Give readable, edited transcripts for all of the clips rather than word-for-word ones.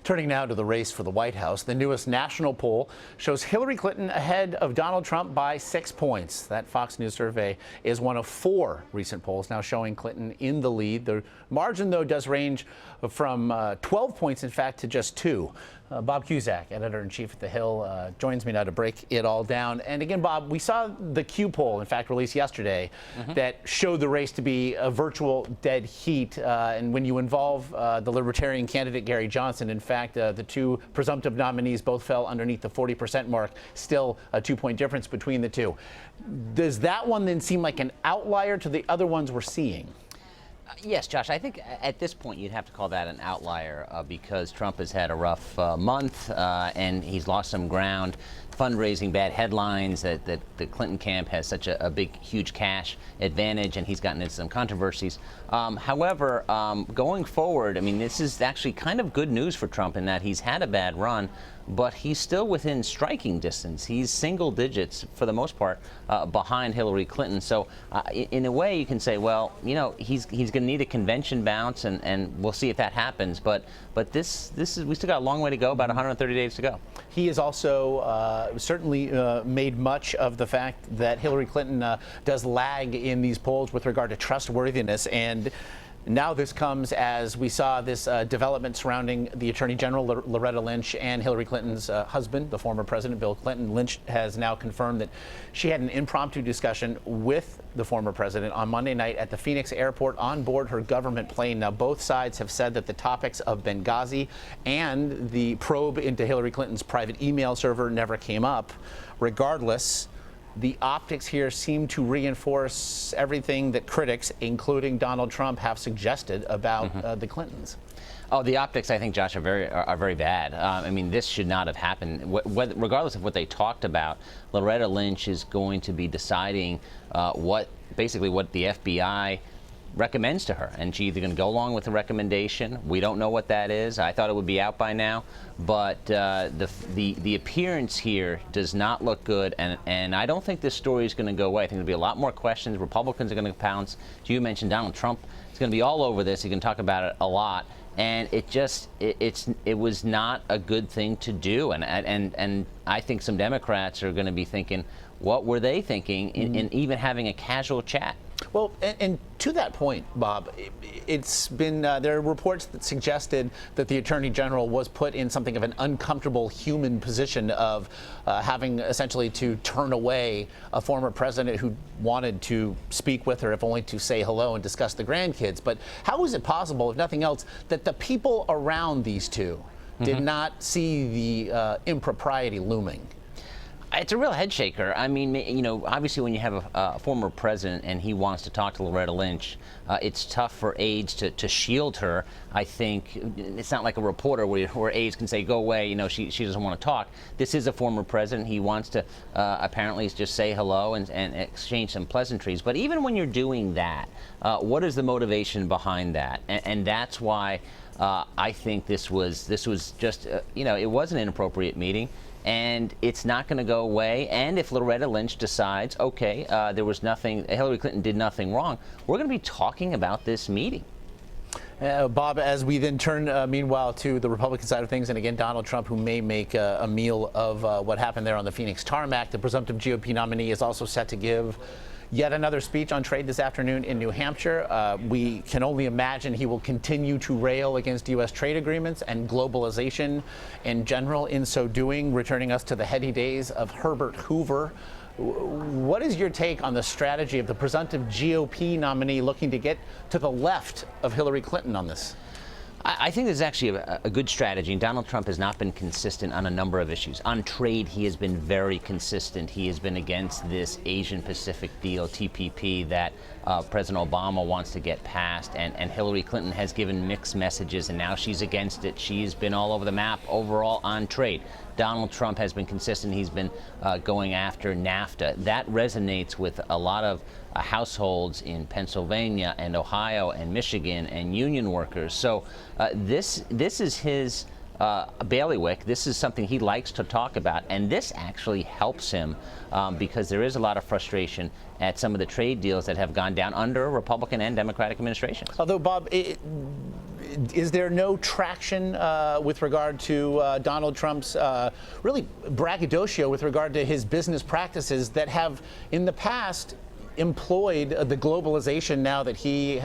Turning now to the race for the White House, the newest national poll shows Hillary Clinton ahead of Donald Trump by 6 points. That Fox News survey is one of 4 recent polls now showing Clinton in the lead. The margin, though, does range from 12 points, in fact, to just 2. Bob Cusack, editor-in-chief at The Hill, joins me now to break it all down. And again, Bob, we saw the Q poll, in fact, released yesterday, that showed the race to be a virtual dead heat. And when you involve the Libertarian candidate, Gary Johnson, in fact, the 2 presumptive nominees both fell underneath the 40% mark, still a 2-point difference between the 2. Does that one then seem like an outlier to the other ones we're seeing? Yes, Josh, I think at this point you'd have to call that an outlier because Trump has had a rough month and he's lost some ground. Fundraising, bad headlines, that the Clinton camp has such a big, huge cash advantage, and he's gotten into some controversies. However, going forward, I mean, this is actually kind of good news for Trump in that he's had a bad run, but he's still within striking distance. He's single digits, for the most part, behind Hillary Clinton. So in a way, you can say, well, you know, he's going to need a convention bounce, and we'll see if that happens. But this is, we still got a long way to go, about 130 days to go. He has also certainly made much of the fact that Hillary Clinton does lag in these polls with regard to trustworthiness. And now this comes as we saw this development surrounding the Attorney General, Loretta Lynch, and Hillary Clinton's husband, the former President Bill Clinton. Lynch has now confirmed that she had an impromptu discussion with the former president on Monday night at the Phoenix airport on board her government plane. Now, both sides have said that the topics of Benghazi and the probe into Hillary Clinton's private email server never came up. Regardless, the optics here seem to reinforce everything that critics, including Donald Trump, have suggested about the Clintons. Oh, the optics, I think, Josh, are very bad. I mean, this should not have happened. Regardless of what they talked about, Loretta Lynch is going to be deciding basically what the FBI recommends to her, and she's either going to go along with the recommendation. We don't know what that is. I thought it would be out by now, but the appearance here does not look good, and I don't think this story is going to go away. I think there'll be a lot more questions. Republicans are going to pounce. You mentioned Donald Trump is going to be all over this. He can talk about it a lot, and it was not a good thing to do, and I think some Democrats are going to be thinking, what were they thinking in even having a casual chat? Well, and to that point, Bob, it's been there are reports that suggested that the Attorney General was put in something of an uncomfortable human position of having essentially to turn away a former president who wanted to speak with her, if only to say hello and discuss the grandkids. But how is it possible, if nothing else, that the people around these two did not see the impropriety looming? It's a real head shaker. I mean, you know, obviously when you have a former president and he wants to talk to Loretta Lynch, it's tough for aides to shield her. I think it's not like a reporter where aides can say, go away, you know, she doesn't want to talk. This is a former president. He wants to apparently just say hello and exchange some pleasantries. But even when you're doing that, what is the motivation behind that? And that's why I think this was just, you know, it was an inappropriate meeting. And it's not going to go away. And if Loretta Lynch decides, okay, there was nothing, Hillary Clinton did nothing wrong, we're going to be talking about this meeting. Bob, as we then turn, meanwhile, to the Republican side of things, and again, Donald Trump, who may make a meal of what happened there on the Phoenix tarmac, the presumptive GOP nominee is also set to give yet another speech on trade this afternoon in New Hampshire. We can only imagine he will continue to rail against U.S. trade agreements and globalization in general, in so doing, returning us to the heady days of Herbert Hoover. What is your take on the strategy of the presumptive GOP nominee looking to get to the left of Hillary Clinton on this? I think this is actually a good strategy, and Donald Trump has not been consistent on a number of issues. On trade, he has been very consistent. He has been against this Asian Pacific deal, TPP, that President Obama wants to get passed, and Hillary Clinton has given mixed messages, and now she's against it. She's been all over the map overall on trade. Donald Trump has been consistent. He's been going after NAFTA. That resonates with a lot of households in Pennsylvania and Ohio and Michigan and union workers. So this is his bailiwick. This is something he likes to talk about, and this actually helps him because there is a lot of frustration at some of the trade deals that have gone down under Republican and Democratic administrations. Although, Bob, is there no traction with regard to Donald Trump's really braggadocio with regard to his business practices that have in the past employed the globalization now that he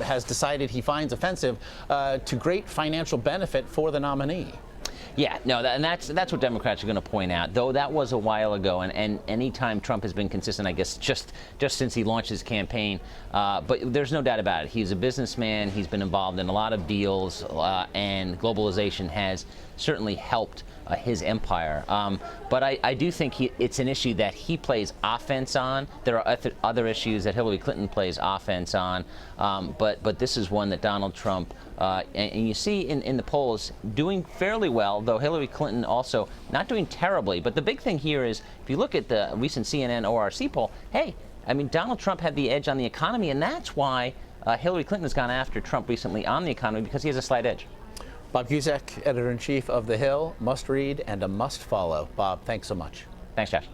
has decided he finds offensive to great financial benefit for the nominee? Yeah, no, and that's what Democrats are going to point out. Though that was a while ago, and any time Trump has been consistent, I guess, just since he launched his campaign. But there's no doubt about it. He's a businessman. He's been involved in a lot of deals, and globalization has certainly helped his empire. But I do think it's an issue that he plays offense on. There are other issues that Hillary Clinton plays offense on. But this is one that Donald Trump, and you see in the polls, doing fairly well, though Hillary Clinton also not doing terribly. But the big thing here is, if you look at the recent CNN ORC poll, hey, I mean, Donald Trump had the edge on the economy, and that's why Hillary Clinton has gone after Trump recently on the economy, because he has a slight edge. Bob Cusack, editor-in-chief of The Hill, must read and a must follow. Bob, thanks so much. Thanks, Josh.